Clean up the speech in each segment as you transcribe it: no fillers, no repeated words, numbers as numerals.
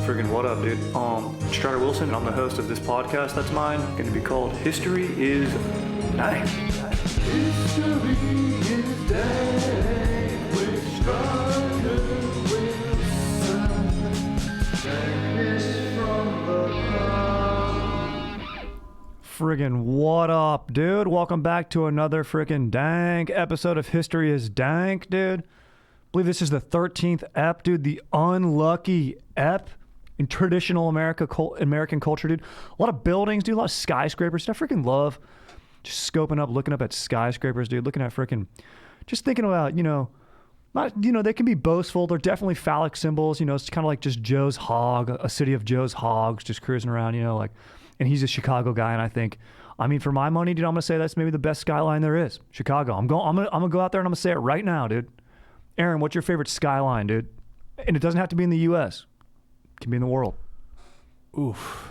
Friggin' what up, dude? Strider Wilson, and I'm the host of this podcast that's mine. Going to be called History is Dank. History is Dank with Strider Wilson. Dankness from the ground. Friggin' what up, dude? Welcome back to another friggin' Dank episode of History is Dank, dude. I believe this is the 13th ep, dude. The unlucky ep in traditional American culture, dude. A lot of buildings, dude. A lot of skyscrapers. Dude, I freaking love just scoping up, looking up at skyscrapers, dude. Looking at freaking, just thinking about, they can be boastful. They're definitely phallic symbols. It's kind of like just Joe's hog, a city of Joe's hogs, just cruising around. And he's a Chicago guy, and I think, for my money, dude, I'm gonna say that's maybe the best skyline there is. Chicago. I'm gonna go out there and I'm gonna say it right now, dude. Aaron, what's your favorite skyline, dude? And it doesn't have to be in the U.S. It can be in the world. Oof.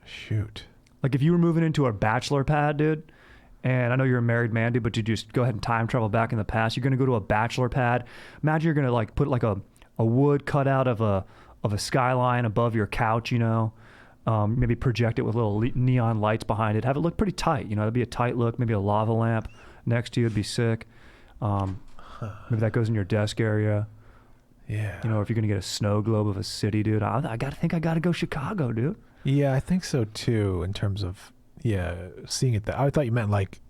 Shoot. Like if you were moving into a bachelor pad, dude, and I know you're a married man, dude, but you just go ahead and time travel back in the past. You're going to go to a bachelor pad. Imagine you're going to put a wood cutout of a skyline above your couch, maybe project it with little neon lights behind it. Have it look pretty tight. It'd be a tight look, maybe a lava lamp next to you. It'd be sick. Maybe that goes in your desk area. Yeah. If you're gonna get a snow globe of a city, dude, I gotta go Chicago, dude. Yeah, I think so too. In terms of seeing it. I thought you meant like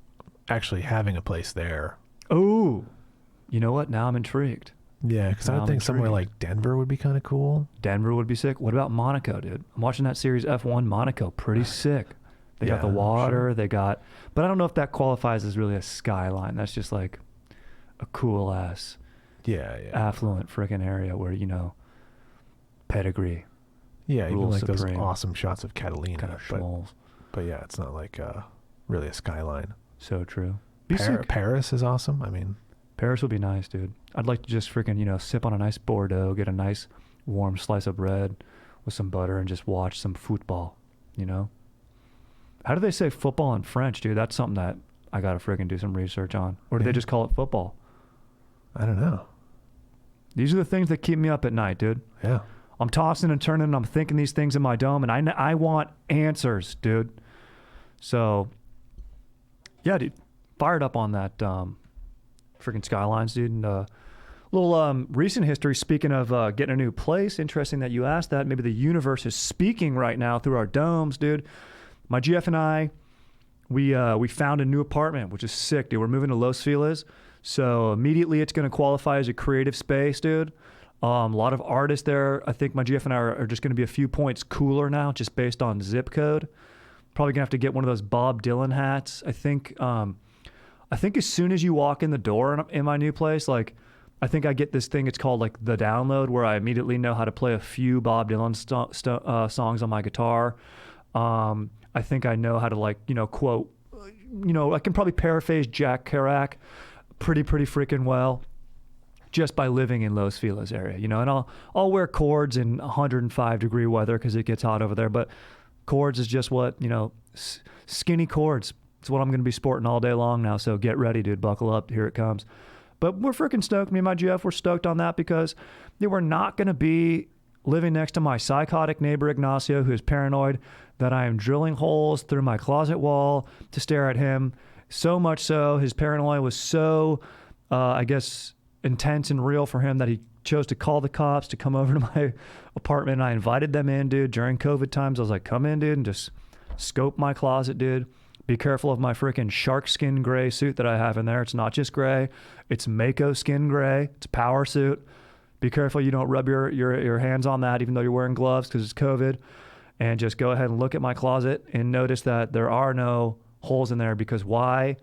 actually having a place there. Oh, you know what? Now I'm intrigued. Yeah, because I would think somewhere like Denver would be kind of cool. Denver would be sick. What about Monaco, dude? I'm watching that series F1 Monaco. Pretty sick. They got the water. Sure. But I don't know if that qualifies as really a skyline. That's just like a cool ass, affluent freaking area where pedigree. Yeah, even like supreme. Those awesome shots of Catalina. Kind of shmoles. But yeah, it's not like really a skyline. So true. Paris is awesome. Paris would be nice, dude. I'd like to just freaking sip on a nice Bordeaux, get a nice warm slice of bread with some butter, and just watch some football. How do they say football in French, dude? That's something that I gotta freaking do some research on. Or do they just call it football? I don't know. These are the things that keep me up at night, dude. Yeah. I'm tossing and turning, and I'm thinking these things in my dome, and I want answers, dude. So, yeah, dude. Fired up on that freaking skylines, dude. And little recent history, speaking of getting a new place. Interesting that you asked that. Maybe the universe is speaking right now through our domes, dude. My GF and I, we found a new apartment, which is sick, dude. We're moving to Los Feliz, so immediately it's going to qualify as a creative space, dude. A lot of artists there. I think my GF and I are just going to be a few points cooler now, just based on zip code. Probably going to have to get one of those Bob Dylan hats. I think as soon as you walk in the door in my new place, I think I get this thing. It's called the download, where I immediately know how to play a few Bob Dylan songs on my guitar. I think I know how to quote, I can probably paraphrase Jack Kerouac pretty freaking well just by living in Los Feliz area, and I'll wear cords in 105 degree weather because it gets hot over there. But cords is just what, skinny cords. It's what I'm going to be sporting all day long now. So get ready, dude. Buckle up. Here it comes. But we're freaking stoked. Me and my GF, we're stoked on that because we're not going to be living next to my psychotic neighbor Ignacio, who is paranoid that I am drilling holes through my closet wall to stare at him. So much so, his paranoia was so, intense and real for him that he chose to call the cops to come over to my apartment. And I invited them in, dude, during COVID times. I was like, come in, dude, and just scope my closet, dude. Be careful of my freaking shark skin gray suit that I have in there. It's not just gray. It's Mako skin gray. It's a power suit. Be careful you don't rub your hands on that, even though you're wearing gloves, because it's COVID. And just go ahead and look at my closet and notice that there are no holes in there, because why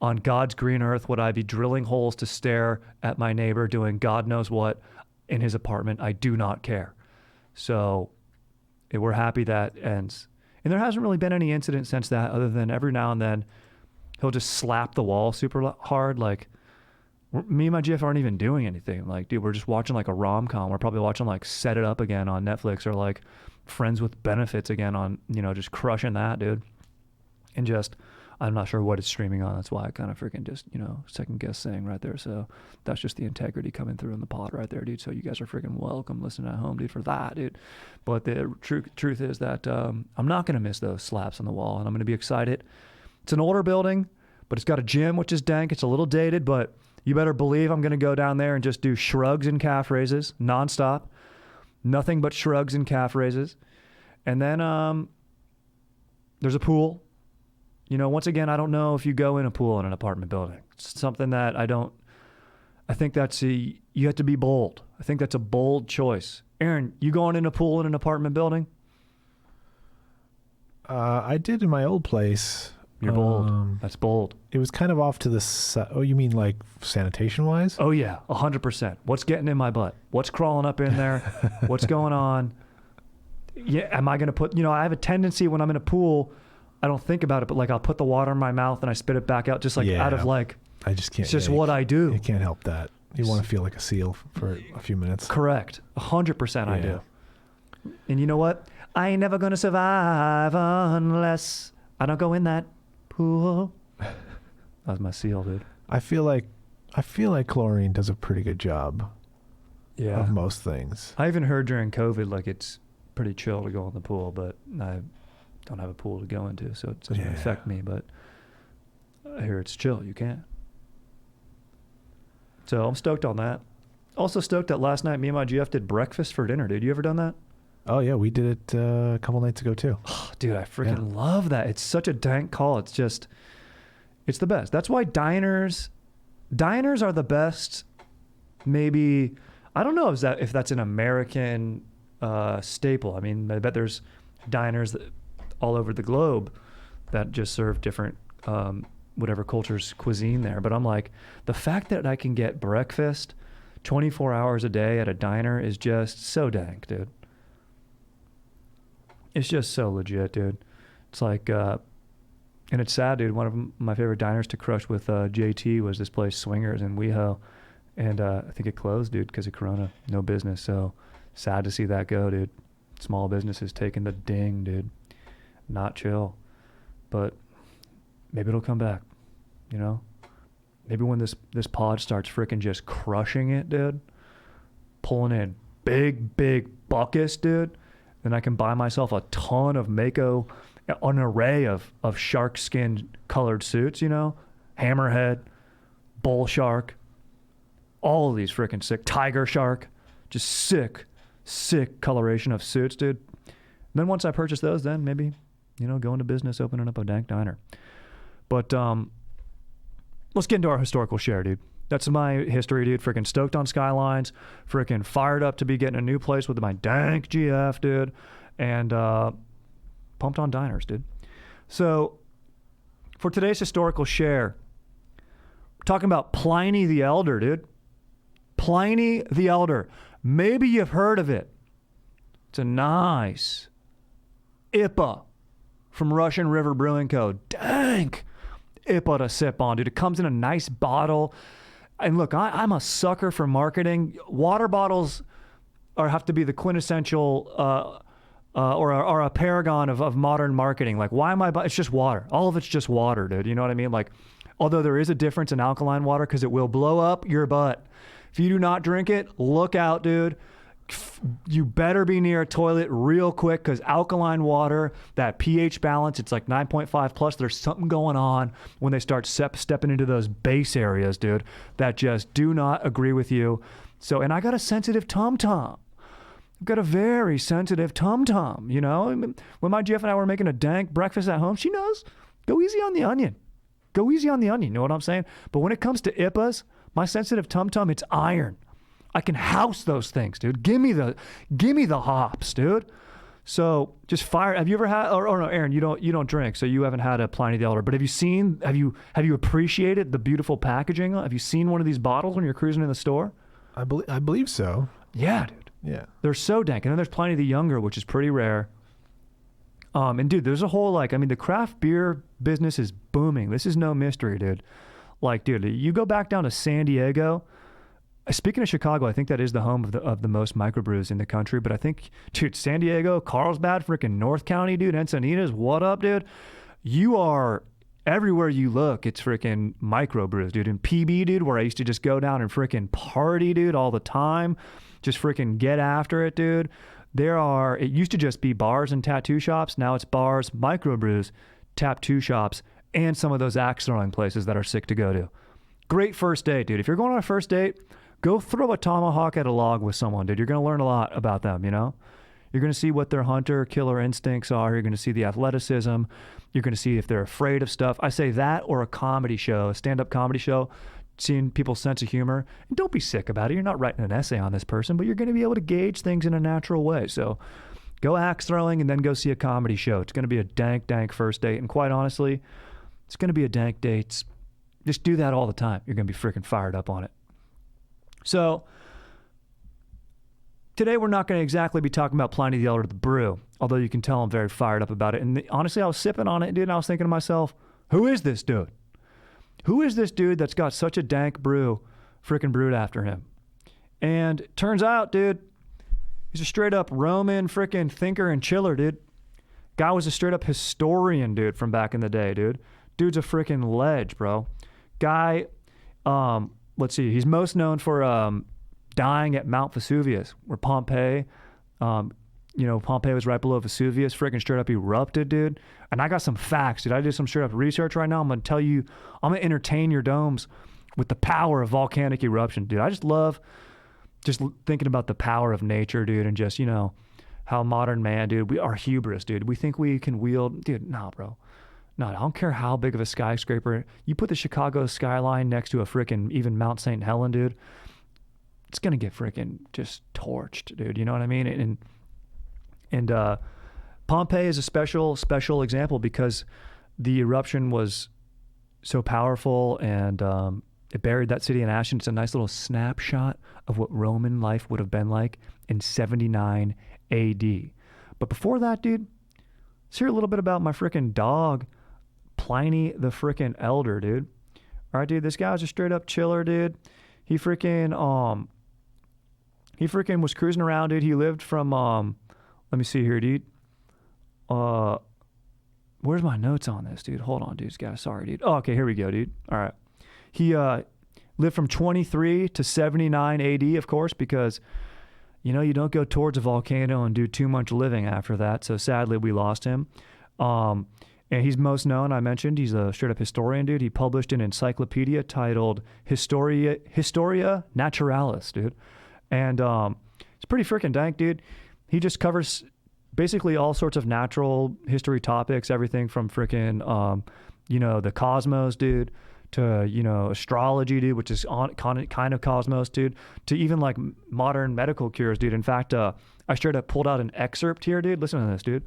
on God's green earth would I be drilling holes to stare at my neighbor doing God knows what in his apartment? I do not care. So we're happy that ends. And there hasn't really been any incident since that, other than every now and then he'll just slap the wall super hard. Me and my GF aren't even doing anything. Dude, we're just watching a rom-com. We're probably watching Set It Up again on Netflix, or Friends with Benefits again on, just crushing that, dude. And just I'm not sure what it's streaming on. That's why I kind of freaking just, second guess saying right there. So that's just the integrity coming through in the pod right there, dude. So you guys are freaking welcome listening at home, dude, for that, dude. But the truth is that I'm not going to miss those slaps on the wall, and I'm going to be excited. It's an older building, but it's got a gym, which is dank. It's a little dated, but you better believe I'm going to go down there and just do shrugs and calf raises nonstop. Nothing but shrugs and calf raises. And then there's a pool. Once again, I don't know if you go in a pool in an apartment building. It's something that I think you have to be bold. I think that's a bold choice. Aaron, you going in a pool in an apartment building? I did in my old place. You're bold. That's bold. It was kind of off to the side. Oh, you mean like sanitation-wise? Oh, yeah, 100%. What's getting in my butt? What's crawling up in there? What's going on? Yeah, am I going to put, I have a tendency when I'm in a pool, I don't think about it, but like I'll put the water in my mouth and I spit it back out just like out of like, I just can't. It's just what I do. You can't help that. You want to feel like a seal for a few minutes. Correct. 100% I do. And you know what? I ain't never going to survive unless I don't go in that pool. That was my seal, dude. I feel like chlorine does a pretty good job. Yeah. Of most things. I even heard during COVID, like it's pretty chill to go in the pool, but I don't have a pool to go into, so it doesn't affect me. But I hear it's chill. You can't. So I'm stoked on that. Also stoked that last night me and my GF did breakfast for dinner, dude. You ever done that? Oh, yeah. We did it a couple nights ago, too. Oh, dude, I freaking love that. It's such a dank call. It's the best. That's why diners are the best. Maybe, I don't know if that's an American staple. I mean, I bet there's diners all over the globe that just serve different whatever culture's cuisine there. But I'm like, the fact that I can get breakfast 24 hours a day at a diner is just so dank, dude. It's just so legit, dude. It's like, and it's sad, dude. One of my favorite diners to crush with JT was this place, Swingers in WeHo. And I think it closed, dude, because of Corona. No business. So sad to see that go, dude. Small businesses taking the ding, dude. Not chill. But maybe it'll come back, Maybe when this pod starts freaking just crushing it, dude. Pulling in big buckets, dude. Then I can buy myself a ton of Mako, an array of shark skin colored suits, Hammerhead, bull shark, all of these freaking sick, tiger shark, just sick coloration of suits, dude. And then once I purchase those, then maybe, go into business, opening up a dank diner. But let's get into our historical share, dude. That's my history, dude. Freaking stoked on skylines. Freaking fired up to be getting a new place with my dank GF, dude. And pumped on diners, dude. So for today's historical share, we're talking about Pliny the Elder, dude. Pliny the Elder. Maybe you've heard of it. It's a nice IPA from Russian River Brewing Co. Dank IPA to sip on, dude. It comes in a nice bottle. And look, I'm a sucker for marketing. Water bottles have to be the quintessential or a paragon of modern marketing. Like, why am I it's just water. All of it's just water, dude. You know what I mean? Like, although there is a difference in alkaline water because it will blow up your butt. If you do not drink it, look out, dude. You better be near a toilet real quick because alkaline water, that pH balance, it's like 9.5 plus. There's something going on when they start stepping into those base areas, dude, that just do not agree with you. So, and I got a sensitive tum-tum. I've got a very sensitive tum-tum, When my GF and I were making a dank breakfast at home, she knows, go easy on the onion. Go easy on the onion, you know what I'm saying? But when it comes to IPAs, my sensitive tum-tum, it's iron. I can house those things, dude. Give me the hops, dude. So just fire. Have you ever had? Or no, Aaron, you don't drink, so you haven't had a Pliny the Elder. But have you appreciated the beautiful packaging? Have you seen one of these bottles when you're cruising in the store? I believe so. Yeah, dude. Yeah. They're so dank, and then there's Pliny the Younger, which is pretty rare. And dude, there's a whole the craft beer business is booming. This is no mystery, dude. Like, dude, you go back down to San Diego. Speaking of Chicago, I think that is the home of the most microbrews in the country. But I think, dude, San Diego, Carlsbad, freaking North County, dude, Encinitas, what up, dude? You are everywhere you look, it's freaking microbrews, dude. In PB, dude, where I used to just go down and freaking party, dude, all the time, just freaking get after it, dude. It used to just be bars and tattoo shops. Now it's bars, microbrews, tattoo shops, and some of those axe throwing places that are sick to go to. Great first date, dude. If you're going on a first date, go throw a tomahawk at a log with someone, dude. You're going to learn a lot about them, you know? You're going to see what their hunter-killer instincts are. You're going to see the athleticism. You're going to see if they're afraid of stuff. I say that or a comedy show, a stand-up comedy show, seeing people's sense of humor. And don't be sick about it. You're not writing an essay on this person, but you're going to be able to gauge things in a natural way. So go axe throwing and then go see a comedy show. It's going to be a dank first date. And quite honestly, it's going to be a dank date. Just do that all the time. You're going to be freaking fired up on it. So today we're not going to exactly be talking about Pliny the Elder, the brew, although you can tell I'm very fired up about it. And honestly, I was sipping on it, dude, and I was thinking to myself, who is this dude? Who is this dude that's got such a dank brew freaking brewed after him? And it turns out, dude, he's a straight up Roman freaking thinker and chiller, dude. Guy was a straight up historian, dude, from back in the day, dude. Dude's a freaking ledge, bro. Guy, let's see, he's most known for dying at Mount Vesuvius, where Pompeii, Pompeii was right below Vesuvius, freaking straight up erupted, dude. And I got some facts, dude. I did some straight up research right now. I'm going to tell you, I'm going to entertain your domes with the power of volcanic eruption, dude. I just love just thinking about the power of nature, dude, and just, how modern man, dude, we are hubris, dude. We think we can wield, dude, nah, bro. No, I don't care how big of a skyscraper. You put the Chicago skyline next to a freaking even Mount St. Helen, dude, it's going to get freaking just torched, dude. You know what I mean? And Pompeii is a special example because the eruption was so powerful and it buried that city in ash. And it's a nice little snapshot of what Roman life would have been like in 79 AD. But before that, dude, let's hear a little bit about my freaking dog, Pliny the freaking Elder, dude. All right, dude, this guy's a straight up chiller, dude. He freaking was cruising around, dude. He lived from let me see here, dude. Where's my notes on this, dude? Hold on, dude. Sorry, dude. Oh, okay, here we go, dude. All right. He lived from 23 to 79 AD, of course, because you don't go towards a volcano and do too much living after that. So sadly, we lost him. And he's most known, I mentioned, he's a straight up historian, dude. He published an encyclopedia titled Historia Naturalis, dude. And it's pretty freaking dank, dude. He just covers basically all sorts of natural history topics, everything from freaking, the cosmos, dude, to, astrology, dude, which is kind of cosmos, dude, to even like modern medical cures, dude. In fact, I straight up pulled out an excerpt here, dude. Listen to this, dude.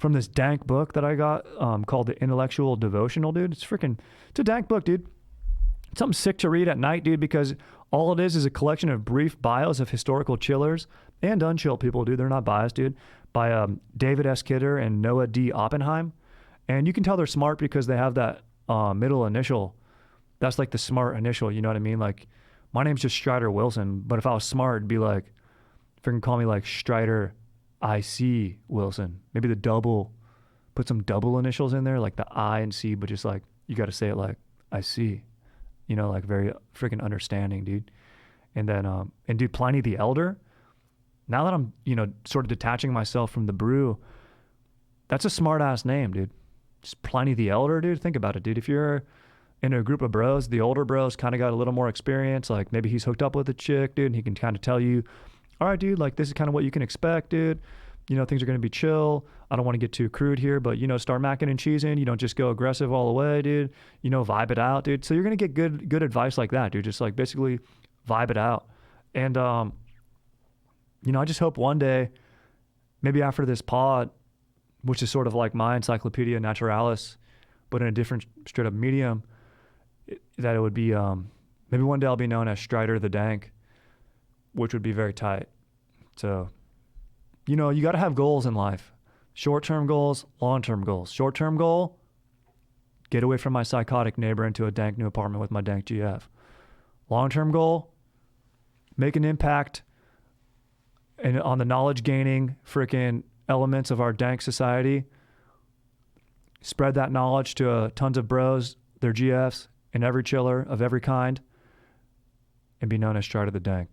From this dank book that I got called The Intellectual Devotional, dude. It's a dank book, dude. It's something sick to read at night, dude, because all it is a collection of brief bios of historical chillers and unchill people, dude. They're not biased, dude, by David S. Kidder and Noah D. Oppenheim. And you can tell they're smart because they have that middle initial. That's like the smart initial, you know what I mean? Like, my name's just Strider Wilson, but if I was smart, it'd be like, freaking call me like Strider I.C. Wilson. Maybe put some double initials in there, like the I and C, but just like, you got to say it like, I see, like very freaking understanding, dude. And then, and dude, Pliny the Elder, now that I'm, sort of detaching myself from the brew, that's a smart ass name, dude. Just Pliny the Elder, dude. Think about it, dude. If you're in a group of bros, the older bros kind of got a little more experience. Like maybe he's hooked up with a chick, dude, and he can kind of tell you, all right, dude, like this is kind of what you can expect, dude. Things are going to be chill. I don't want to get too crude here, but, start macking and cheesing. You don't just go aggressive all the way, dude. Vibe it out, dude. So you're going to get good advice like that, dude. Just like basically vibe it out. And, I just hope one day, maybe after this pod, which is sort of like my Encyclopedia Naturalis, but in a different straight up medium, that it would be, maybe one day I'll be known as Strider the Dank, which would be very tight. So, you got to have goals in life. Short-term goals, long-term goals. Short-term goal, get away from my psychotic neighbor into a dank new apartment with my dank GF. Long-term goal, make an impact on the knowledge-gaining freaking elements of our dank society spread that knowledge to tons of bros, their GFs, and every chiller of every kind, and be known as Chart of the Dank.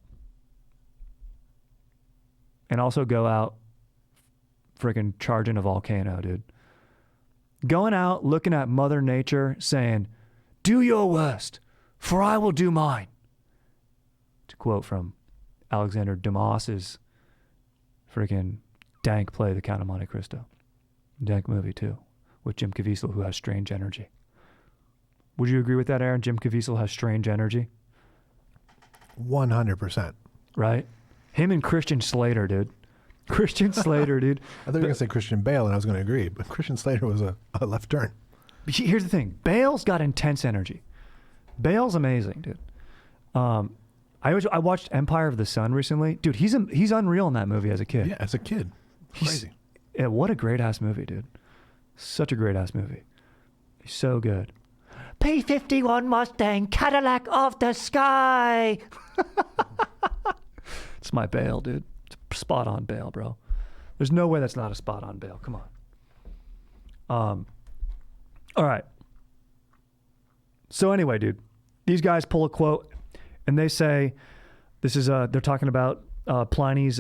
And also go out freaking charging a volcano, dude. Going out, looking at Mother Nature, saying, "Do your worst, for I will do mine." To quote from Alexander Dumas's freaking Dank play, The Count of Monte Cristo. Dank movie, too, with Jim Caviezel, who has strange energy. Would you agree with that, Aaron? Jim Caviezel has strange energy? 100%. Right? Him and Christian Slater, dude. Christian Slater, dude. I thought you were going to say Christian Bale, and I was going to agree, but Christian Slater was a left turn. Here's the thing. Bale's got intense energy. Bale's amazing, dude. I watched Empire of the Sun recently. Dude, he's unreal in that movie as a kid. Yeah, as a kid. Crazy. Yeah, what a great-ass movie, dude. Such a great-ass movie. He's so good. P-51 Mustang, Cadillac of the sky. It's my Bale, dude. It's spot on Bale, bro. There's no way that's not a spot on Bale. Come on. All right. So anyway, dude, these guys pull a quote and they say, this is they're talking about Pliny's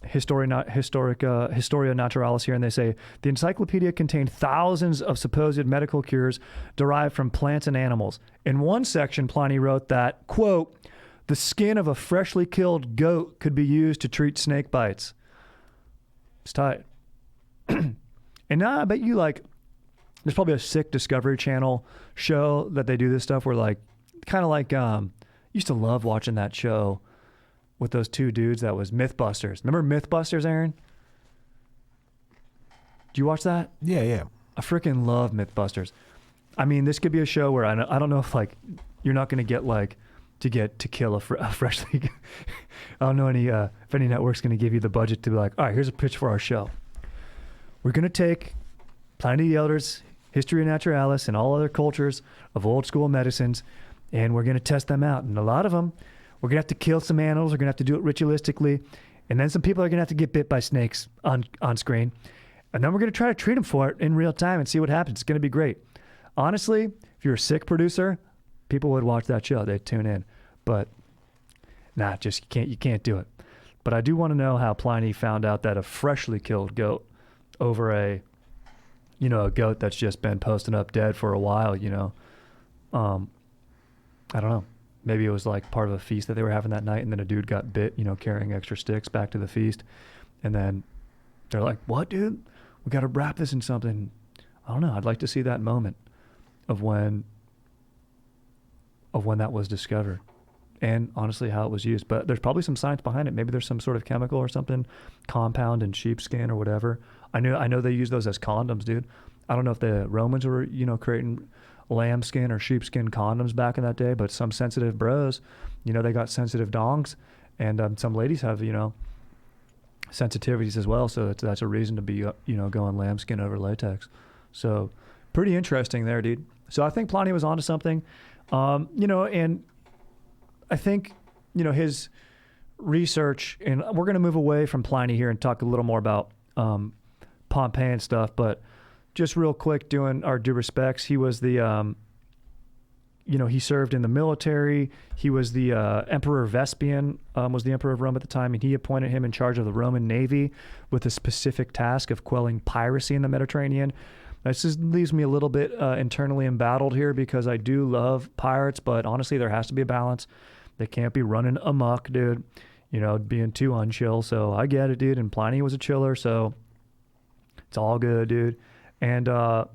Historia Naturalis here, and they say the encyclopedia contained thousands of supposed medical cures derived from plants and animals. In one section, Pliny wrote that, quote, the skin of a freshly killed goat could be used to treat snake bites. It's tight. And now I bet you, like, there's probably a sick Discovery Channel show that they do this stuff where, like, kind of like, used to love watching that show with those two dudes that was Mythbusters. Remember Mythbusters, Aaron? Do you watch that? Yeah. I freaking love Mythbusters. I mean, this could be a show where I don't know if, like, you're not going to get, like, to kill a freshly... I don't know if any network's going to give you the budget to be like, all right, here's a pitch for our show. We're going to take Pliny the Elder's Historia Naturalis and all other cultures of old school medicines, and we're going to test them out. And a lot of them, we're going to have to kill some animals. We're going to have to do it ritualistically. And then some people are going to have to get bit by snakes on screen. And then we're going to try to treat them for it in real time and see what happens. It's going to be great. Honestly, if you're a sick producer, people would watch that show. They'd tune in. But, you can't do it. But I do want to know how Pliny found out that a freshly killed goat over a goat that's just been posting up dead for a while, I don't know. Maybe it was like part of a feast that they were having that night, and then a dude got bit, carrying extra sticks back to the feast. And then they're like, what, dude? We got to wrap this in something. I don't know. I'd like to see that moment of when that was discovered and honestly how it was used. But there's probably some science behind it. Maybe there's some sort of chemical or something, compound in sheepskin or whatever. I know they use those as condoms, dude. I don't know if the Romans were, creating lambskin or sheepskin condoms back in that day, but some sensitive bros, they got sensitive dongs, and some ladies have, sensitivities as well. So that's a reason to be, going lambskin over latex. So pretty interesting there, dude. So I think Pliny was onto something, and I think, his research, and we're going to move away from Pliny here and talk a little more about Pompeii and stuff, but just real quick, doing our due respects, he was the, he served in the military. He was the Emperor Vespian, was the emperor of Rome at the time, and he appointed him in charge of the Roman Navy with a specific task of quelling piracy in the Mediterranean. This leaves me a little bit internally embattled here because I do love pirates, but honestly, there has to be a balance. They can't be running amok, dude, being too unchill. So I get it, dude, and Pliny was a chiller, so it's all good, dude. And, I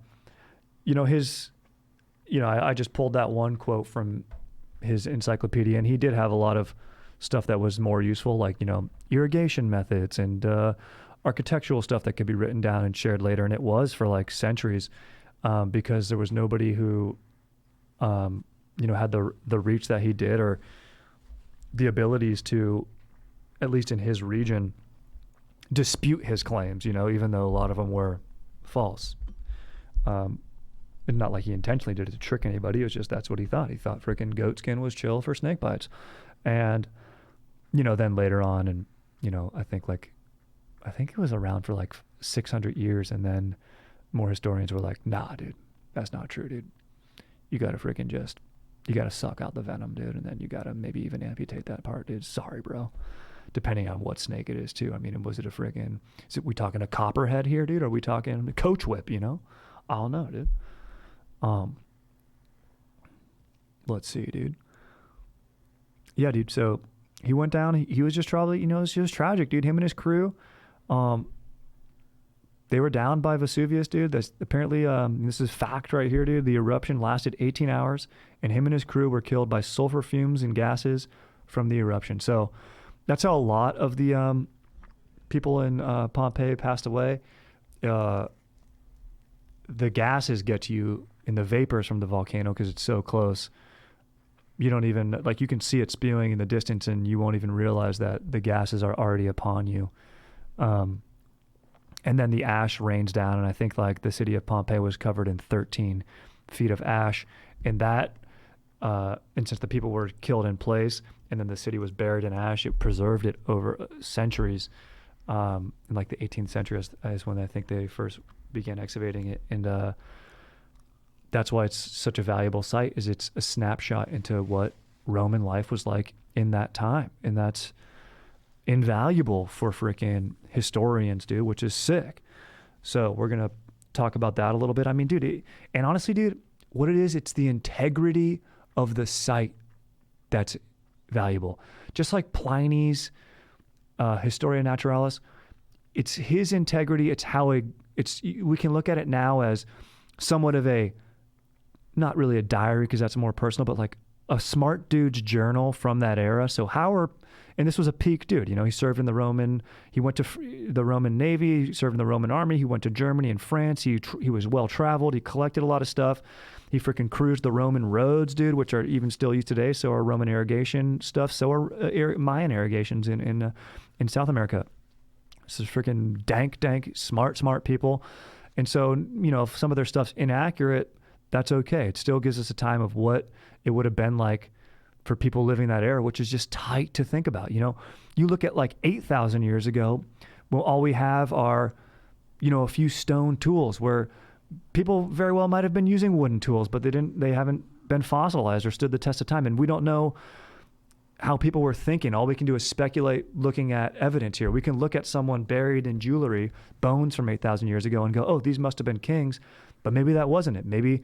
just pulled that one quote from his encyclopedia, and he did have a lot of stuff that was more useful, like, irrigation methods and architectural stuff that could be written down and shared later. And it was for like centuries because there was nobody who, had the reach that he did or the abilities to, at least in his region, dispute his claims, even though a lot of them were false. And not like he intentionally did it to trick anybody. It was just that's what he thought. He thought freaking goat skin was chill for snake bites. And, then later on, and, I think it was around for like 600 years. And then more historians were like, nah, dude, that's not true, dude. You got to you got to suck out the venom, dude. And then you got to maybe even amputate that part, dude. Sorry, bro. Depending on what snake it is too. I mean, was it we talking a copperhead here, dude? Or are we talking a coach whip, I don't know, dude. Let's see, dude. Yeah, dude. So he went down. He was just probably, it was just tragic, dude. Him and his crew, they were down by Vesuvius, dude. That's apparently, this is fact right here, dude. The eruption lasted 18 hours, and him and his crew were killed by sulfur fumes and gases from the eruption. So that's how a lot of the people in Pompeii passed away. The gases get to you in the vapors from the volcano because it's so close. You don't even, you can see it spewing in the distance, and you won't even realize that the gases are already upon you. And then the ash rains down, and I think the city of Pompeii was covered in 13 feet of ash. And that, and since the people were killed in place, and then the city was buried in ash, it preserved it over centuries. In the 18th century is when I think they first began excavating it. And that's why it's such a valuable site, is it's a snapshot into what Roman life was like in that time. And that's invaluable for freaking historians, dude, which is sick. So we're going to talk about that a little bit. I mean, dude, and honestly, dude, what it is, it's the integrity of the site that's valuable. Just like Pliny's Historia Naturalis, it's his integrity. It's how we can look at it now as somewhat of not really a diary, because that's more personal, but a smart dude's journal from that era. So and this was a peak dude, he served in he went to the Roman Navy, he served in the Roman Army, he went to Germany and France, he was well-traveled, he collected a lot of stuff, he freaking cruised the Roman roads, dude, which are even still used today, so are Roman irrigation stuff, so are Mayan irrigations in South America. This is freaking dank, smart people. And so, if some of their stuff's inaccurate, that's okay. It still gives us a time of what it would have been like for people living that era, which is just tight to think about. You look at 8,000 years ago, well, all we have are, a few stone tools, where people very well might have been using wooden tools, but they haven't been fossilized or stood the test of time. And we don't know how people were thinking. All we can do is speculate looking at evidence here. We can look at someone buried in jewelry, bones from 8,000 years ago, and go, oh, these must have been kings. But maybe that wasn't it. Maybe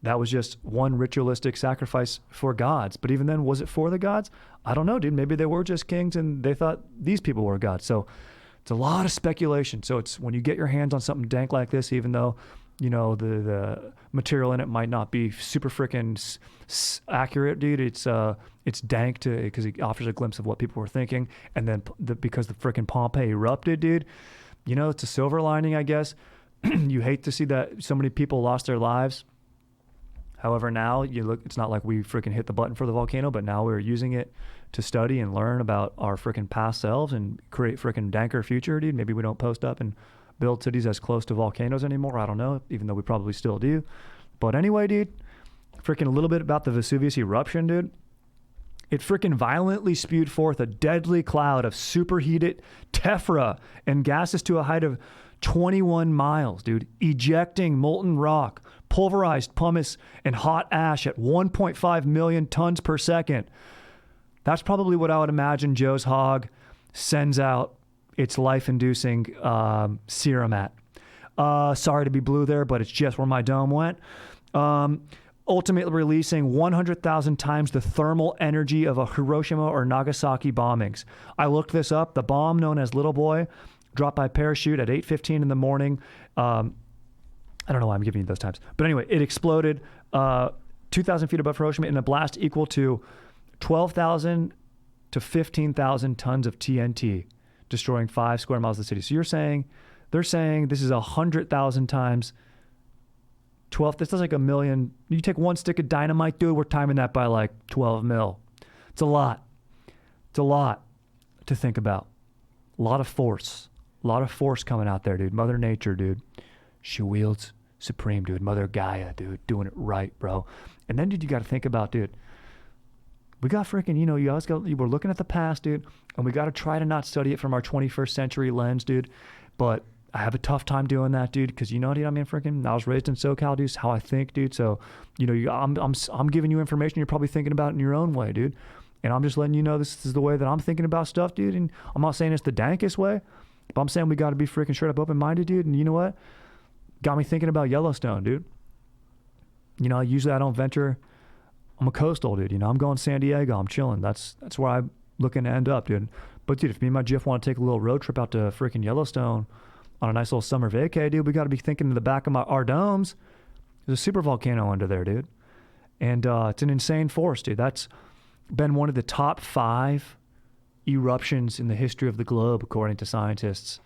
that was just one ritualistic sacrifice for gods. But even then, was it for the gods? I don't know, dude. Maybe they were just kings and they thought these people were gods. So it's a lot of speculation. So it's when you get your hands on something dank like this, even though, the material in it might not be super freaking accurate, dude. It's dank because it offers a glimpse of what people were thinking. And then because the freaking Pompeii erupted, dude, it's a silver lining, I guess. You hate to see that so many people lost their lives. However, now it's not like we freaking hit the button for the volcano, but now we're using it to study and learn about our freaking past selves and create freaking danker future, dude. Maybe we don't post up and build cities as close to volcanoes anymore. I don't know, even though we probably still do. But anyway, dude, freaking a little bit about the Vesuvius eruption, dude. It freaking violently spewed forth a deadly cloud of superheated tephra and gases to a height of 21 miles, dude, ejecting molten rock, pulverized pumice, and hot ash at 1.5 million tons per second. That's probably what I would imagine Joe's hog sends out its life-inducing serum at. Sorry to be blue there, but it's just where my dome went. Ultimately releasing 100,000 times the thermal energy of a Hiroshima or Nagasaki bombings. I looked this up. The bomb, known as Little Boy, dropped by parachute at 8:15 in the morning. I don't know why I'm giving you those times. But anyway, it exploded 2,000 feet above Hiroshima in a blast equal to 12,000 to 15,000 tons of TNT, destroying 5 square miles of the city. So they're saying this is 100,000 times 12. This is like a million. You take one stick of dynamite, dude, we're timing that by 12 mil. It's a lot. It's a lot to think about. A lot of force. A lot of force coming out there, dude. Mother Nature, dude. She wields supreme, dude. Mother Gaia, dude. Doing it right, bro. And then, dude, you got to think about, dude, we got freaking, we're looking at the past, dude, and we got to try to not study it from our 21st century lens, dude. But I have a tough time doing that, dude, because you know, dude, I mean, freaking, I was raised in SoCal, dude. It's how I think, dude. So, you know, I'm giving you information you're probably thinking about in your own way, dude. And I'm just letting you know this is the way that I'm thinking about stuff, dude. And I'm not saying it's the dankest way, but I'm saying we got to be freaking straight up open-minded, dude. And you know what? Got me thinking about Yellowstone, dude. You know, usually I don't venture. I'm a coastal, dude. You know, I'm going to San Diego. I'm chilling. That's where I'm looking to end up, dude. But, dude, if me and my Jiff want to take a little road trip out to freaking Yellowstone on a nice little summer vacay, dude, we got to be thinking in the back of our domes, there's a supervolcano under there, dude. And it's an insane force, dude. That's been one of the top 5 eruptions in the history of the globe, according to scientists,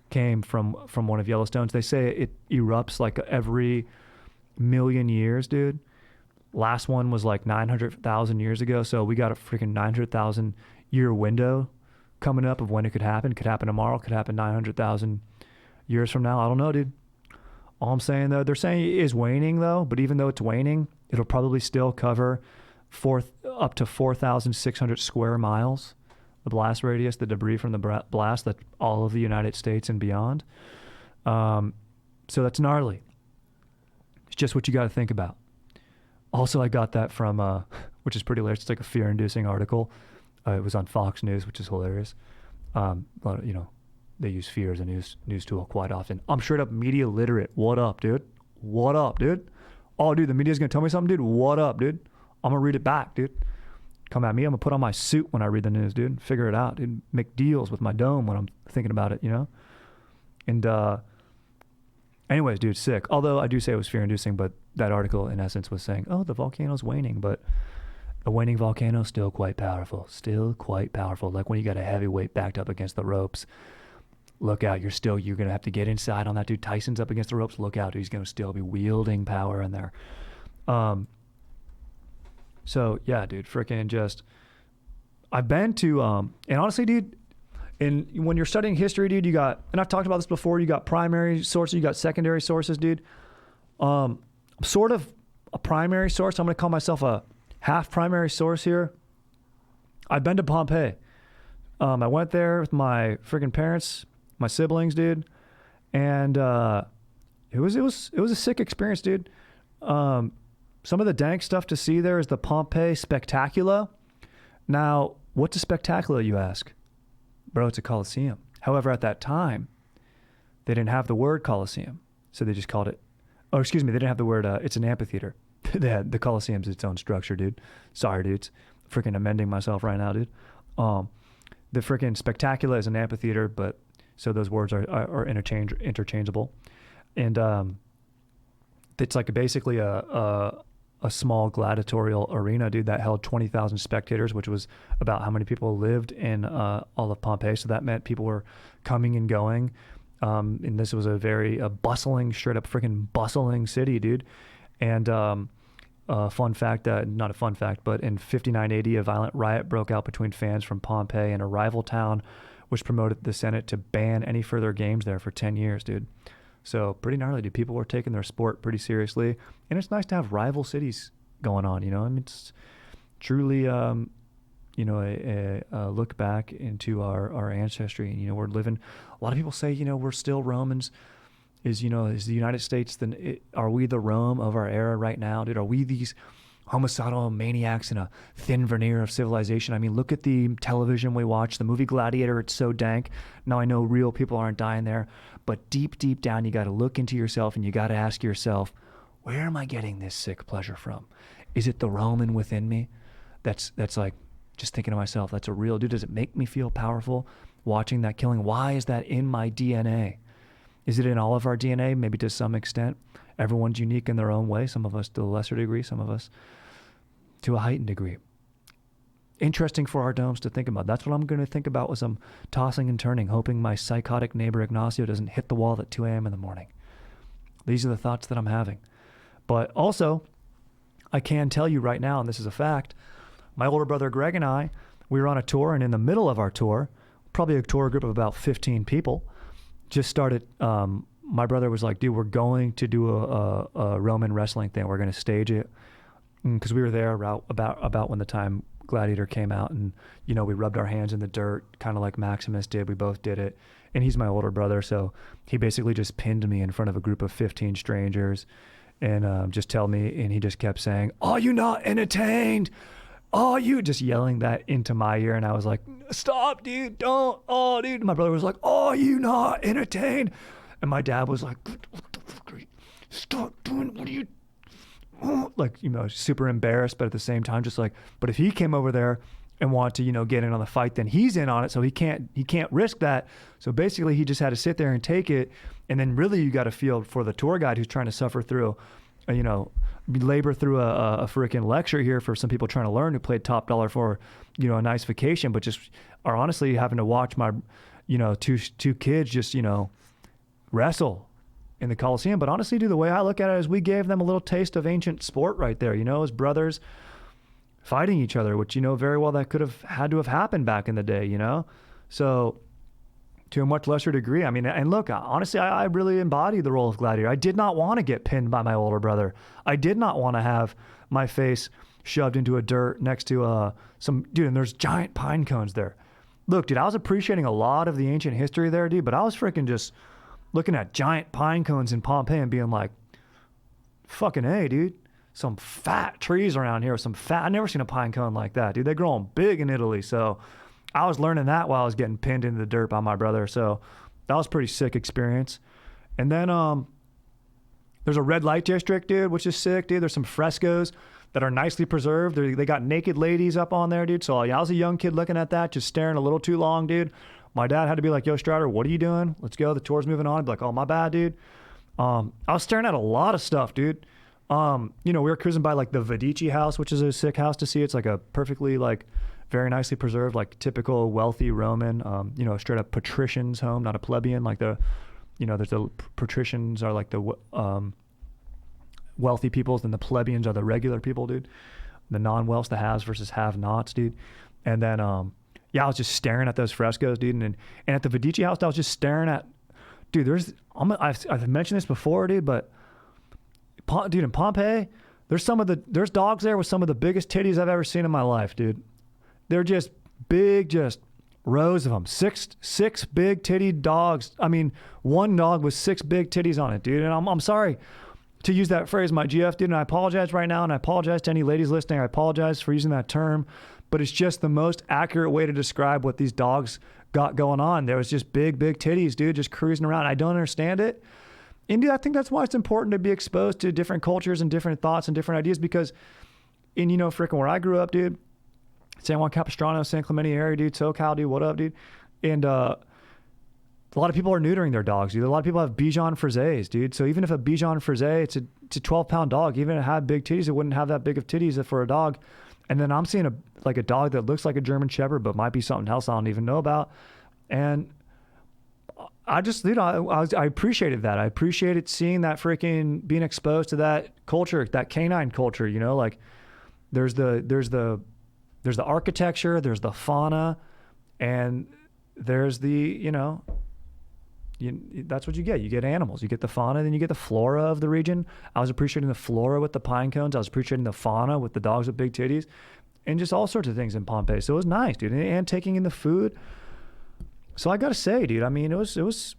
came from one of Yellowstone's. They say it erupts like every million years, dude. Last one was like 900,000 years ago, so we got a freaking 900,000 year window coming up of when it could happen. It could happen tomorrow, it could happen 900,000 years from now. I don't know, dude. All I'm saying, though, they're saying it is waning, though, but even though it's waning, it'll probably still cover up to 4,600 square miles, the blast radius, the debris from the blast, that all of the United States and beyond. So that's gnarly. It's just what you got to think about. Also, I got that from, which is pretty hilarious. It's like a fear-inducing article. It was on Foxnews, which is hilarious. You know, they use fear as a news tool quite often. I'm straight up media literate. What up, dude? What up, dude? Oh, dude, the media's going to tell me something, dude? What up, dude? I'm going to read it back, dude. Come at me. I'm going to put on my suit when I read the news, dude. Figure it out, dude. Make deals with my dome when I'm thinking about it, you know? And anyways, dude, sick. Although I do say it was fear-inducing, but that article, in essence, was saying, oh, the volcano's waning, but a waning volcano still quite powerful. Still quite powerful. Like when you got a heavyweight backed up against the ropes, look out. You're going to have to get inside on that dude. Tyson's up against the ropes. Look out. He's going to still be wielding power in there. So, yeah, dude, freaking just, I've been to, and honestly, dude, when you're studying history, dude, you got, and I've talked about this before, you got primary sources, you got secondary sources, dude. I'm sort of a primary source. I'm going to call myself a half primary source here. I've been to Pompeii. I went there with my freaking parents, my siblings, dude, and it was a sick experience, dude. Some of the dank stuff to see there is the Pompeii Spectacular. Now, what's a spectacular, you ask? Bro, it's a coliseum. However, at that time, they didn't have the word coliseum, so they just called it. Oh, excuse me, they didn't have the word. It's an amphitheater. They had the coliseum's its own structure, dude. Sorry, dudes. Freaking amending myself right now, dude. The freaking spectacular is an amphitheater, but so those words are interchangeable, and it's like basically a small gladiatorial arena, dude, that held 20,000 spectators, which was about how many people lived in all of Pompeii. So that meant people were coming and going. And this was a very bustling, straight up freaking bustling city, dude. And fun fact, not a fun fact, but in 59 AD, a violent riot broke out between fans from Pompeii and a rival town, which promoted the Senate to ban any further games there for 10 years, dude. So pretty gnarly, dude. People were taking their sport pretty seriously. And it's nice to have rival cities going on, you know? I mean, it's truly, you know, a look back into our ancestry. And, you know, we're living, a lot of people say, you know, we're still Romans. Is the United States, are we the Rome of our era right now, dude? Are we these homicidal maniacs in a thin veneer of civilization? I mean, look at the television we watch, the movie Gladiator, it's so dank. Now I know real people aren't dying there, but deep down, you got to look into yourself and you got to ask yourself, where am I getting this sick pleasure from? Is it the Roman within me? That's like, just thinking to myself, that's a real dude. Does it make me feel powerful watching that killing? Why is that in my DNA? Is it in all of our DNA? Maybe to some extent. Everyone's unique in their own way. Some of us to a lesser degree, some of us to a heightened degree. Interesting for our domes to think about. That's what I'm going to think about as I'm tossing and turning, hoping my psychotic neighbor Ignacio doesn't hit the wall at 2 a.m. in the morning. These are the thoughts that I'm having. But also, I can tell you right now, and this is a fact, my older brother Greg and I, we were on a tour, and in the middle of our tour, probably a tour group of about 15 people, just started, my brother was like, dude, we're going to do a Roman wrestling thing. We're going to stage it. Because we were there about when the time gladiator came out, and you know, we rubbed our hands in the dirt, kind of like Maximus did. We both did it, and he's my older brother, so he basically just pinned me in front of a group of 15 strangers, and just tell me, and he just kept saying, "Are you not entertained? Are you?" Just yelling that into my ear, and I was like, "Stop, dude! Don't!" Oh, dude. And my brother was like, "Are you not entertained?" And my dad was like, "What the fuck are you? Stop doing, what are you?" Like, you know, super embarrassed, but at the same time, just like, but if he came over there and wanted to, you know, get in on the fight, then he's in on it, so he can't risk that. So basically, he just had to sit there and take it, and then really, you got to feel for the tour guide who's trying to suffer through, you know, labor through a freaking lecture here for some people trying to learn who paid top dollar for, you know, a nice vacation, but just are honestly having to watch my, you know, two kids just, you know, wrestle in the Coliseum. But honestly, dude, the way I look at it is we gave them a little taste of ancient sport right there, you know, as brothers fighting each other, which, you know, very well that could have had to have happened back in the day, you know? So to a much lesser degree, I mean, and look, honestly, I really embodied the role of gladiator. I did not want to get pinned by my older brother. I did not want to have my face shoved into a dirt next to some, dude, and there's giant pine cones there. Look, dude, I was appreciating a lot of the ancient history there, dude, but I was freaking just looking at giant pine cones in Pompeii and being like, fucking A, dude. Some fat trees around here. I've never seen a pine cone like that, dude. They grow them big in Italy. So I was learning that while I was getting pinned into the dirt by my brother. So that was a pretty sick experience. And then there's a red light district, dude, which is sick, dude. There's some frescoes that are nicely preserved. They got naked ladies up on there, dude. So yeah, I was a young kid looking at that, just staring a little too long, dude. My dad had to be like, "Yo, Strider, what are you doing? Let's go. The tour's moving on." I'd be like, "Oh, my bad, dude." I was staring at a lot of stuff, dude. You know, we were cruising by like the Medici house, which is a sick house to see. It's like a perfectly like very nicely preserved, like typical wealthy Roman, you know, straight up patrician's home, not a plebeian. Like the, you know, there's the patricians are like the wealthy peoples, and the plebeians are the regular people, dude. The non-wealth, the haves versus have-nots, dude. And then, yeah, I was just staring at those frescoes, dude. And at the Medici house, I was just staring at, dude, I've mentioned this before, dude, but dude, in Pompeii, there's dogs there with some of the biggest titties I've ever seen in my life, dude. They're just big, just rows of them. Six big titty dogs. I mean, one dog with 6 big titties on it, dude. And I'm sorry to use that phrase, my GF, dude, and I apologize right now, and I apologize to any ladies listening. I apologize for using that term, but it's just the most accurate way to describe what these dogs got going on. There was just big titties, dude, just cruising around. I don't understand it. And dude, I think that's why it's important to be exposed to different cultures and different thoughts and different ideas, because in, you know, freaking where I grew up, dude, San Juan Capistrano, San Clemente area, dude, SoCal, dude, what up, dude? And a lot of people are neutering their dogs, dude. A lot of people have Bichon Frisés, dude. So even if a Bichon Frisé, it's a 12-pound dog, even if it had big titties, it wouldn't have that big of titties for a dog. And then I'm seeing a dog that looks like a German Shepherd, but might be something else I don't even know about. And I just, you know, I appreciated that. I appreciated seeing that freaking, being exposed to that culture, that canine culture, you know, like there's the architecture, there's the fauna, and there's the, you know, that's what you get. You get animals. You get the fauna, then you get the flora of the region. I was appreciating the flora with the pine cones. I was appreciating the fauna with the dogs with big titties, and just all sorts of things in Pompeii. So it was nice, dude. And taking in the food. So I got to say, dude, I mean, it was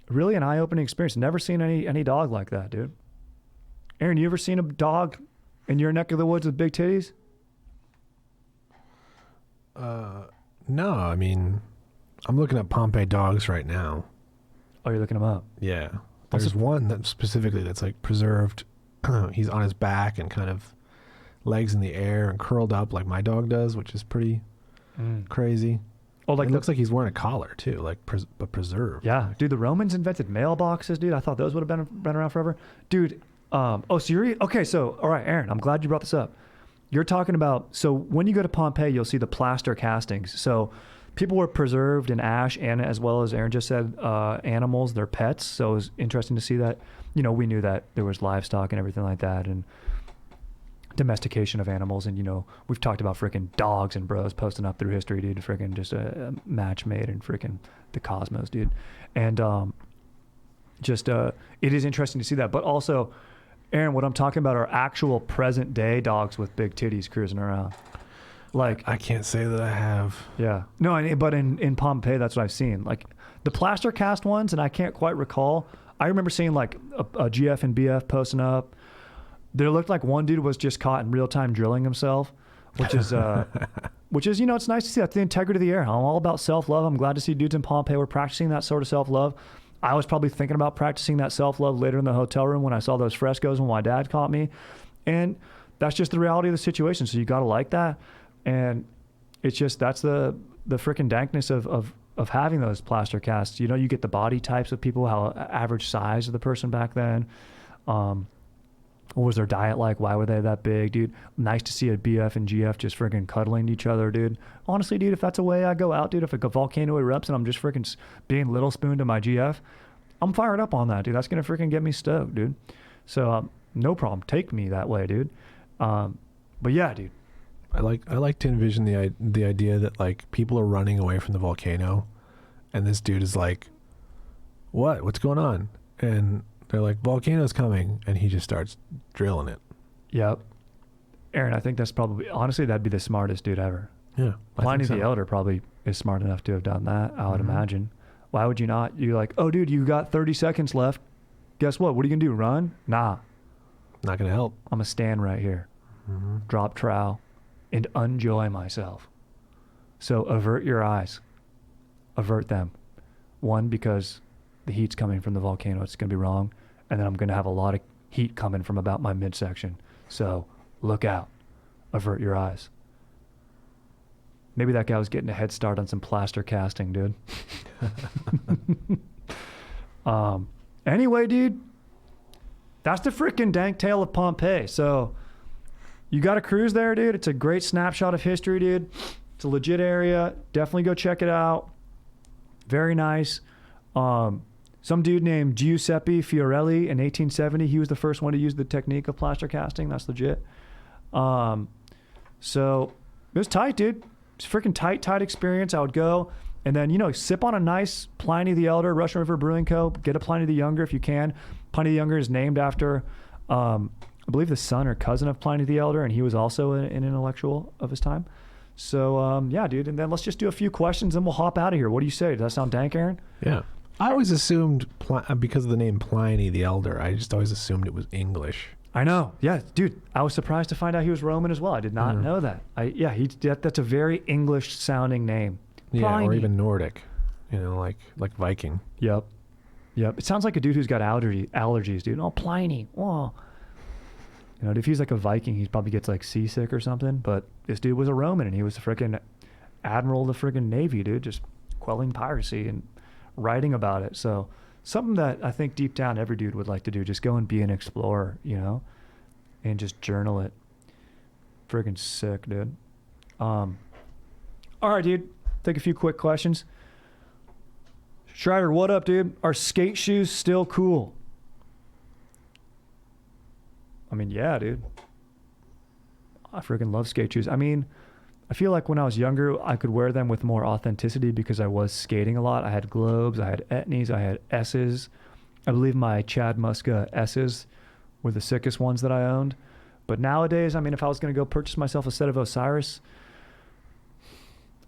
really an eye-opening experience. Never seen any dog like that, dude. Aaron, you ever seen a dog in your neck of the woods with big titties? No, I mean, I'm looking at Pompeii dogs right now. Oh, you're looking them up? Yeah. There's one that specifically that's like preserved. He's on his back and kind of legs in the air and curled up like my dog does, which is pretty crazy. Oh, like it looks like he's wearing a collar too, like but preserved. Yeah, dude. The Romans invented mailboxes, dude. I thought those would have been around forever, dude. So you're okay. So all right, Aaron, I'm glad you brought this up. You're talking about, so when you go to Pompeii, you'll see the plaster castings. So people were preserved in ash, and as well as Aaron just said, animals, their pets. So it was interesting to see that. You know, we knew that there was livestock and everything like that, and domestication of animals. And, you know, we've talked about freaking dogs and bros posting up through history, dude. Freaking just a match made in freaking the cosmos, dude. And it is interesting to see that. But also, Aaron, what I'm talking about are actual present day dogs with big titties cruising around. Like, I can't say that I have. yeah. No, but in Pompeii, that's what I've seen. Like the plaster cast ones, and I can't quite recall. I remember seeing like a GF and BF posting up. There looked like one dude was just caught in real time drilling himself, which is, it's nice to see. That's the integrity of the air. I'm all about self-love. I'm glad to see dudes in Pompeii were practicing that sort of self-love. I was probably thinking about practicing that self-love later in the hotel room when I saw those frescoes when my dad caught me. And that's just the reality of the situation. So you got to like that. And it's just, that's the freaking dankness of having those plaster casts. You know, you get the body types of people, how average size of the person back then. What was their diet like? Why were they that big, dude? Nice to see a BF and GF just freaking cuddling each other, dude. Honestly, dude, if that's the way I go out, dude, if a volcano erupts and I'm just freaking being little spoon to my GF, I'm fired up on that, dude. That's going to freaking get me stoked, dude. So, no problem. Take me that way, dude. But yeah, dude. I like to envision the idea that like people are running away from the volcano and this dude is like, what's going on? And they're like, volcano's coming, and he just starts drilling it. Yep. Aaron, I think that's probably, honestly, that'd be the smartest dude ever. Yeah. Pliny the Elder probably is smart enough to have done that, I would imagine. Why would you not? You're like, oh, dude, you got 30 seconds left. Guess what? What are you going to do? Run? Nah. Not going to help. I'm going to stand right here, drop trowel, and enjoy myself. So avert your eyes. Avert them. One, because the heat's coming from the volcano. It's going to be wrong. And then I'm going to have a lot of heat coming from about my midsection. So look out. Avert your eyes. Maybe that guy was getting a head start on some plaster casting, dude. Anyway, dude, that's the freaking dank tale of Pompeii. So you got a cruise there, dude. It's a great snapshot of history, dude. It's a legit area. Definitely go check it out. Very nice. Some dude named Giuseppe Fiorelli in 1870, he was the first one to use the technique of plaster casting. That's legit. So it was tight, dude. It's a freaking tight experience. I would go and then, sip on a nice Pliny the Elder, Russian River Brewing Co. Get a Pliny the Younger if you can. Pliny the Younger is named after, I believe, the son or cousin of Pliny the Elder, and he was also an intellectual of his time. So, yeah, dude. And then let's just do a few questions and we'll hop out of here. What do you say? Does that sound dank, Aaron? Yeah. I always assumed, because of the name Pliny the Elder, I just always assumed it was English. I know. Yeah, dude. I was surprised to find out he was Roman as well. I did not know that. That's a very English-sounding name. Yeah, Pliny. or even Nordic, like Viking. Yep. It sounds like a dude who's got allergies, dude. Oh, Pliny. Oh. If he's like a Viking, he probably gets like seasick or something. But this dude was a Roman, and he was the freaking admiral of the freaking Navy, dude, just quelling piracy and writing about it. So something that I think deep down every dude would like to do, just go and be an explorer, and just journal it. Friggin' sick, dude. All right, dude. Take a few quick questions. Schreider, what up, dude? Are skate shoes still cool? I mean, yeah, dude. I freaking love skate shoes. I mean, I feel like when I was younger, I could wear them with more authenticity because I was skating a lot. I had Globes, I had Etnies, I had S's. I believe my Chad Muska S's were the sickest ones that I owned. But nowadays, I mean, if I was going to go purchase myself a set of Osiris,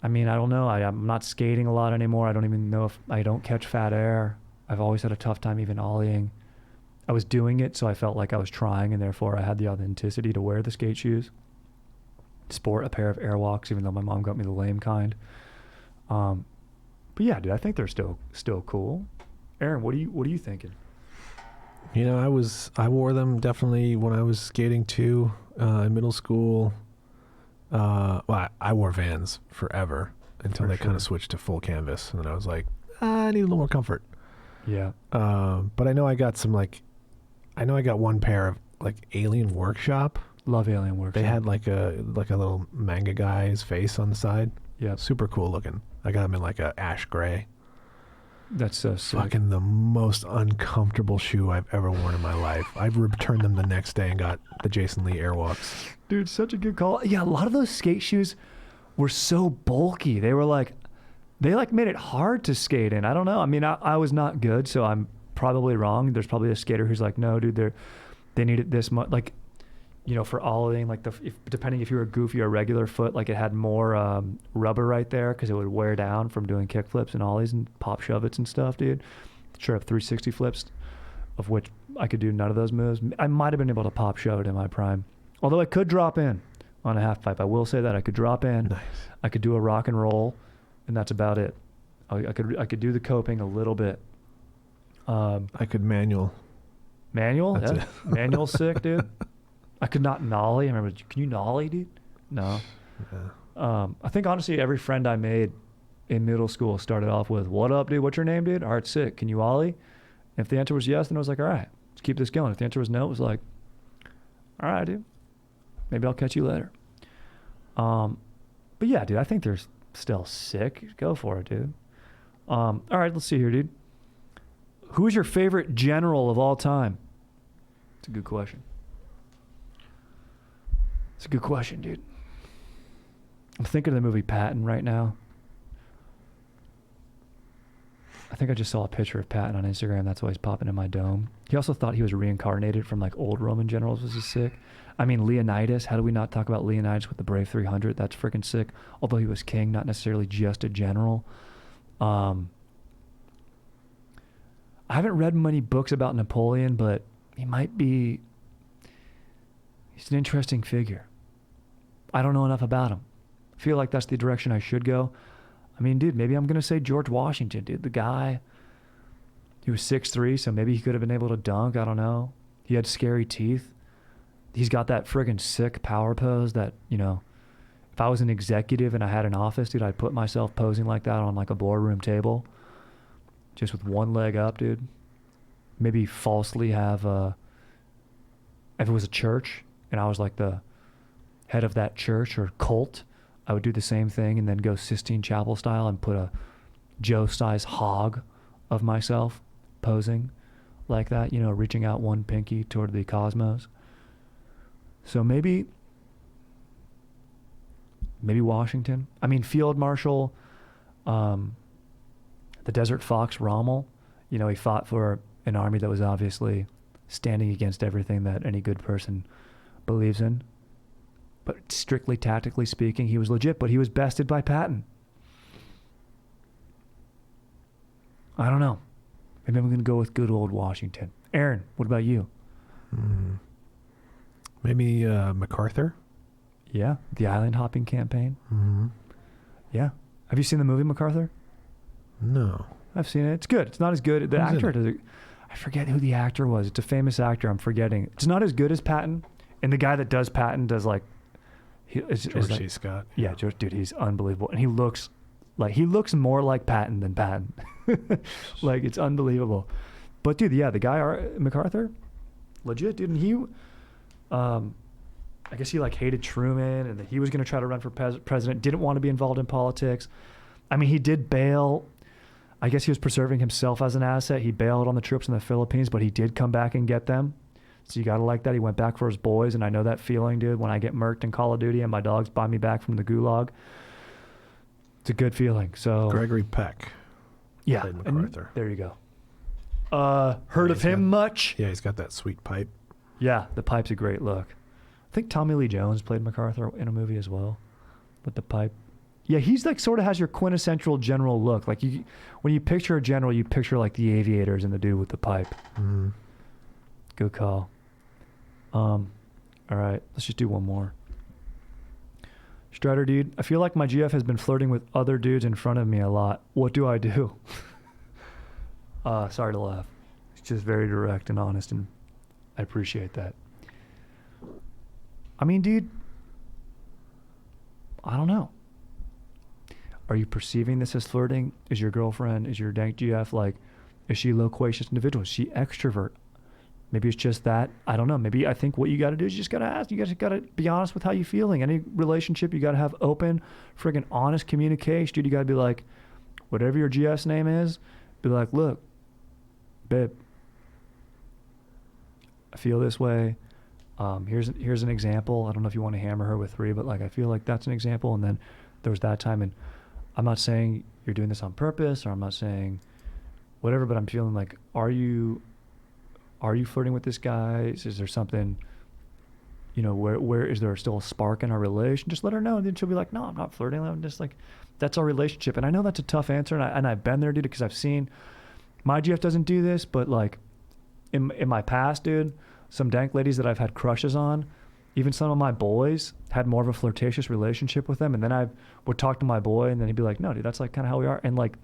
I mean, I don't know. I'm not skating a lot anymore. I don't even know if I don't catch fat air. I've always had a tough time even ollieing. I was doing it, so I felt like I was trying, and therefore I had the authenticity to wear the skate shoes. Sport a pair of Airwalks, even though my mom got me the lame kind. But yeah, dude, I think they're still cool. Aaron, what are you thinking? I wore them definitely when I was skating too, in middle school. I wore Vans forever until they kind of switched to full canvas, and then I was like, I need a little more comfort. Yeah. But I know I got one pair of like Alien Workshop. Love Alien Workshop. They had like a little manga guy's face on the side. Yeah. Super cool looking. I got them in like a ash gray. That's so sick. Fucking the most uncomfortable shoe I've ever worn in my life. I returned them the next day and got the Jason Lee Airwalks. Dude, such a good call. Yeah, a lot of those skate shoes were so bulky. They made it hard to skate in. I don't know. I mean, I was not good, so I'm probably wrong. There's probably a skater who's like, no, dude, they need it this much. Like, for ollieing, like depending if you were a goofy or regular foot, like it had more rubber right there because it would wear down from doing kick flips and ollies and pop shove-its and stuff, dude. Sure, up 360 flips, of which I could do none of those moves. I might have been able to pop shove it in my prime. Although I could drop in on a half pipe. I will say that I could drop in. Nice. I could do a rock and roll, and that's about it. I could do the coping a little bit. I could manual. Manual? That's Yeah. it. Manual's sick, dude. I could not nollie. I remember, can you nollie, dude? No. Yeah. I think, honestly, every friend I made in middle school started off with, what up, dude? What's your name, dude? All right, sick. Can you ollie? And if the answer was yes, then I was like, all right, let's keep this going. If the answer was no, it was like, all right, dude. Maybe I'll catch you later. But yeah, dude, I think they're still sick. Go for it, dude. All right, let's see here, dude. Who is your favorite general of all time? It's a good question. It's a good question, dude. I'm thinking of the movie Patton right now. I think I just saw a picture of Patton on Instagram. That's why he's popping in my dome. He also thought he was reincarnated from like old Roman generals, which is sick. I mean, Leonidas. How do we not talk about Leonidas with the Brave 300? That's freaking sick. Although he was king, not necessarily just a general. I haven't read many books about Napoleon, but he's an interesting figure. I don't know enough about him. I feel like that's the direction I should go. I mean, dude, maybe I'm going to say George Washington, dude. The guy, he was 6'3", so maybe he could have been able to dunk. I don't know. He had scary teeth. He's got that friggin' sick power pose that, if I was an executive and I had an office, dude, I'd put myself posing like that on like a boardroom table. Just with one leg up, dude. Maybe falsely have if it was a church and I was like the head of that church or cult, I would do the same thing and then go Sistine Chapel style and put a Joe-size hog of myself posing like that, reaching out one pinky toward the cosmos. So maybe Washington. I mean, Field Marshal, the Desert Fox Rommel, he fought for an army that was obviously standing against everything that any good person believes in. But strictly tactically speaking, he was legit, but he was bested by Patton. I don't know. Maybe I'm going to go with good old Washington. Aaron, what about you? Maybe MacArthur? Yeah, the island hopping campaign. Mm-hmm. Yeah. Have you seen the movie MacArthur? No. I've seen it. It's good. It's not as good. The Who's actor in it? does it. I forget who the actor was. It's a famous actor. I'm forgetting. It's not as good as Patton. And the guy that does Patton does like... George C. Scott. Yeah, George, dude, he's unbelievable. And he looks more like Patton than Patton. Like, it's unbelievable. But, dude, yeah, the guy, MacArthur, legit, dude. And he... I guess he like hated Truman and that he was going to try to run for president, didn't want to be involved in politics. I mean, he did bail. I guess he was preserving himself as an asset. He bailed on the troops in the Philippines, but he did come back and get them. So you got to like that. He went back for his boys, and I know that feeling, dude, when I get murked in Call of Duty and my dogs buy me back from the gulag. It's a good feeling. So Gregory Peck. Yeah. Played MacArthur. There you go. Heard of him much? Yeah, he's got that sweet pipe. Yeah, the pipe's a great look. I think Tommy Lee Jones played MacArthur in a movie as well with the pipe. Yeah, he's like sort of has your quintessential general look. Like when you picture a general, you picture like the aviators and the dude with the pipe. Mm-hmm. Good call. All right, let's just do one more. Strider, dude, I feel like my GF has been flirting with other dudes in front of me a lot. What do I do? Sorry to laugh. It's just very direct and honest, and I appreciate that. I mean, dude, I don't know. Are you perceiving this as flirting? Is your girlfriend, is your dank GF like, is she a loquacious individual? Is she extrovert? Maybe it's just that. I don't know. Maybe I think what you got to do is you just got to ask. You guys got to be honest with how you're feeling. Any relationship, you got to have open, friggin' honest communication. Dude, you got to be like, whatever your GF's name is, be like, look, babe, I feel this way. Here's an example. I don't know if you want to hammer her with 3, but like I feel like that's an example. And then there was that time, and I'm not saying you're doing this on purpose, or I'm not saying whatever, but I'm feeling like, are you flirting with this guy? Is there something you know, where is there still a spark in our relation? Just let her know. And then she'll be like, no, I'm not flirting. I'm just like, that's our relationship. And I know that's a tough answer. And I've been there, dude, because I've seen, my GF doesn't do this, but like in my past, dude, some dank ladies that I've had crushes on, even some of my boys had more of a flirtatious relationship with them. And then I would talk to my boy and then he'd be like, no, dude, that's like kind of how we are. And like,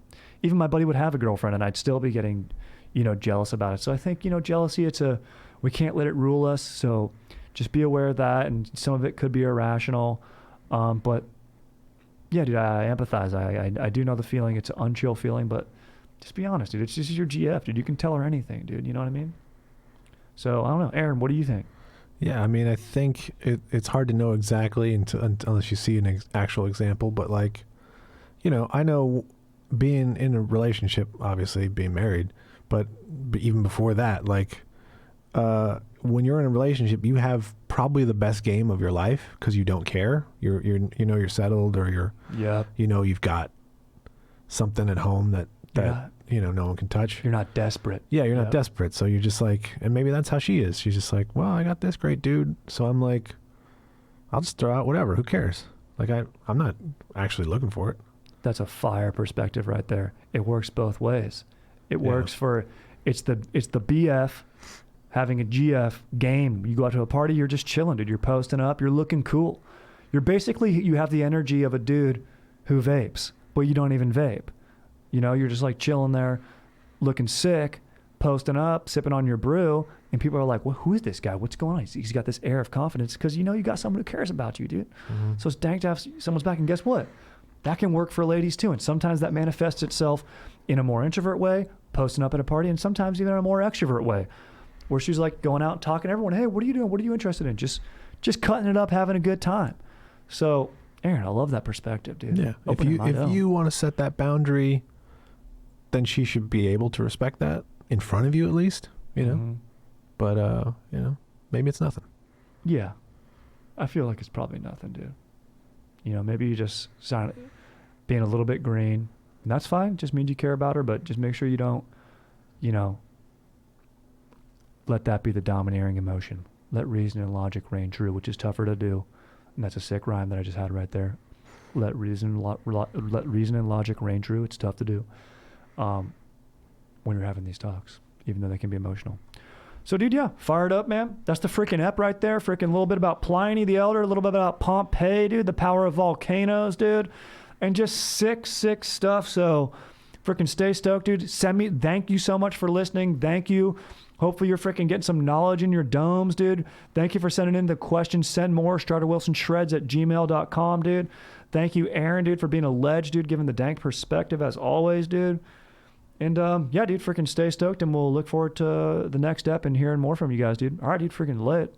even my buddy would have a girlfriend and I'd still be getting, you know, jealous about it. So I think, you know, jealousy, we can't let it rule us. So just be aware of that. And some of it could be irrational. But yeah, dude, I empathize. I do know the feeling. It's an unchill feeling, but just be honest, dude. It's just your GF, dude. You can tell her anything, dude. You know what I mean? So I don't know. Aaron, what do you think? Yeah, I mean, I think it's hard to know exactly unless you see an actual example. But like, you know, I know being in a relationship, obviously being married, but even before that, like, when you're in a relationship, you have probably the best game of your life because you don't care. You're settled, or you've got something at home that no one can touch. You're not desperate. Yeah, you're not desperate. So you're just like, and maybe that's how she is. She's just like, well, I got this great dude. So I'm like, I'll just throw out whatever. Who cares? Like I'm not actually looking for it. That's a fire perspective right there. It works both ways. It works for, it's the BF having a GF game. You go out to a party, you're just chilling, dude. You're posting up, you're looking cool. You have the energy of a dude who vapes, but you don't even vape. You know, you're just like chilling there, looking sick, posting up, sipping on your brew, and people are like, well, who is this guy? What's going on? He's got this air of confidence because, you know, you got someone who cares about you, dude. Mm-hmm. So it's dank to have someone's back. And guess what? That can work for ladies too. And sometimes that manifests itself in a more introvert way, posting up at a party, and sometimes even in a more extrovert way, where she's like going out and talking to everyone. Hey, what are you doing? What are you interested in? Just cutting it up, having a good time. So, Aaron, I love that perspective, dude. Yeah. If you want to set that boundary, then she should be able to respect that in front of you at least, you know. Mm-hmm. But you know, maybe it's nothing. Yeah. I feel like it's probably nothing, dude. You know, maybe you just sound being a little bit green. And that's fine. Just means you care about her, but just make sure you don't, you know, let that be the domineering emotion. Let reason and logic reign true, which is tougher to do. And that's a sick rhyme that I just had right there. Let reason and logic reign true. It's tough to do when you're having these talks, even though they can be emotional. So, dude, yeah, fired up, man. That's the freaking ep right there. Freaking little bit about Pliny the Elder, a little bit about Pompeii, dude, the power of volcanoes, dude, and just sick stuff. So, freaking stay stoked, dude. Thank you so much for listening. Thank you. Hopefully you're freaking getting some knowledge in your domes, dude. Thank you for sending in the questions. Send more. StriderWilsonShreds@gmail.com, dude. Thank you, Aaron, dude, for being a ledge, dude, giving the dank perspective as always, dude. And yeah, dude, freaking stay stoked, and we'll look forward to the next step and hearing more from you guys, dude. All right, dude, freaking lit.